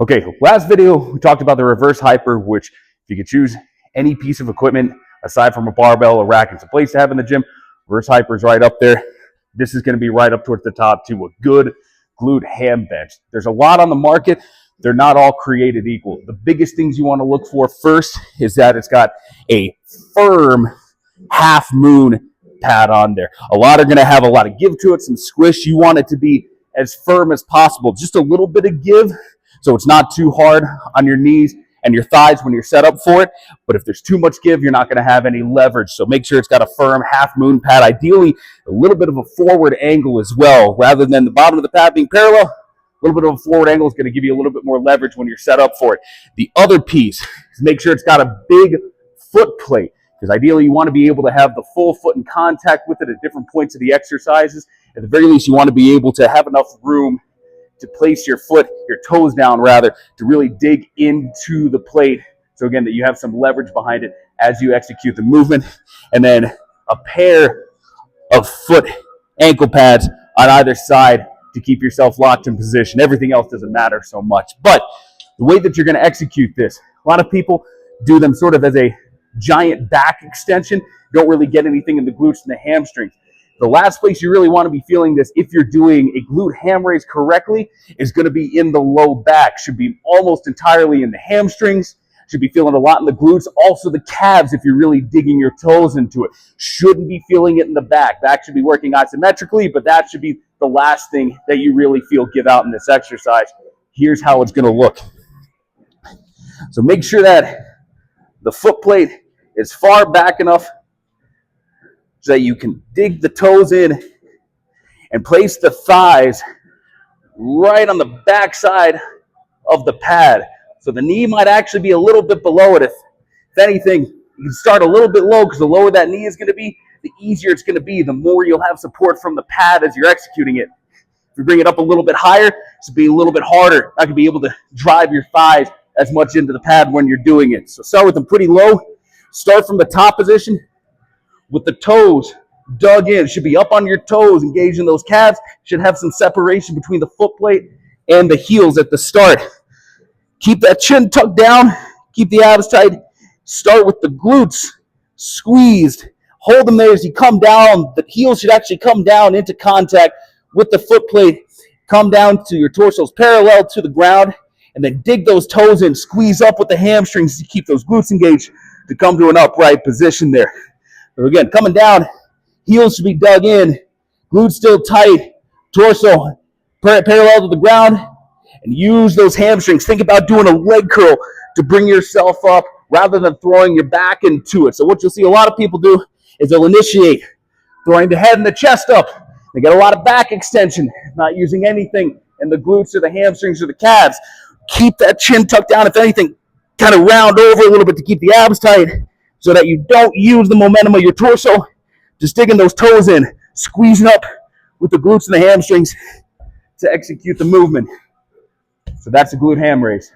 Okay, last video we talked about the reverse hyper, which if you could choose any piece of equipment aside from a barbell, a rack, it's a place to have in the gym. Reverse hyper is right up there. This is going to be right up towards the top too. A good glute ham bench. There's a lot on the market. They're not all created equal. The biggest things you want to look for first is that it's got a firm half moon pad on there. A lot are going to have a lot of give to it, some squish. You want it to be as firm as possible. Just a little bit of give, so it's not too hard on your knees and your thighs when you're set up for it. But if there's too much give, you're not going to have any leverage. So make sure it's got a firm half moon pad. Ideally, a little bit of a forward angle as well. Rather than the bottom of the pad being parallel, a little bit of a forward angle is going to give you a little bit more leverage when you're set up for it. The other piece is make sure it's got a big foot plate, because ideally you want to be able to have the full foot in contact with it at different points of the exercises. At the very least, you want to be able to have enough room to place your foot, your toes down rather, to really dig into the plate. So again, that you have some leverage behind it as you execute the movement. And then a pair of foot ankle pads on either side to keep yourself locked in position. Everything else doesn't matter so much. But the way that you're going to execute this, a lot of people do them sort of as a giant back extension. Don't really get anything in the glutes and the hamstrings. The last place you really want to be feeling this, if you're doing a glute ham raise correctly, is going to be in the low back. Should be almost entirely in the hamstrings. Should be feeling a lot in the glutes. Also the calves, if you're really digging your toes into it. Shouldn't be feeling it in the back. Back should be working isometrically, but that should be the last thing that you really feel give out in this exercise. Here's how it's going to look. So make sure that the foot plate is far back enough so that you can dig the toes in and place the thighs right on the back side of the pad. So the knee might actually be a little bit below it. If anything, you can start a little bit low, because the lower that knee is going to be, the easier it's going to be, the more you'll have support from the pad as you're executing it. If you bring it up a little bit higher, it's going to be a little bit harder. Not going to be able to drive your thighs as much into the pad when you're doing it. So start with them pretty low. Start from the top position with the toes dug in. Should be up on your toes, engaging those calves. Should have some separation between the foot plate and the heels at the start. Keep that chin tucked down. Keep the abs tight. Start with the glutes squeezed. Hold them there as you come down. The heels should actually come down into contact with the foot plate. Come down to your torsos parallel to the ground, and then dig those toes in. Squeeze up with the hamstrings to keep those glutes engaged to come to an upright position there. So again, coming down, heels should be dug in, glutes still tight, torso parallel to the ground, and use those hamstrings. Think about doing a leg curl to bring yourself up rather than throwing your back into it. So what you'll see a lot of people do is they'll initiate throwing the head and the chest up. They get a lot of back extension, not using anything in the glutes or the hamstrings or the calves. Keep that chin tucked down. If anything, kind of round over a little bit to keep the abs tight so that you don't use the momentum of your torso. Just digging those toes in, squeezing up with the glutes and the hamstrings to execute the movement. So that's the glute ham raise.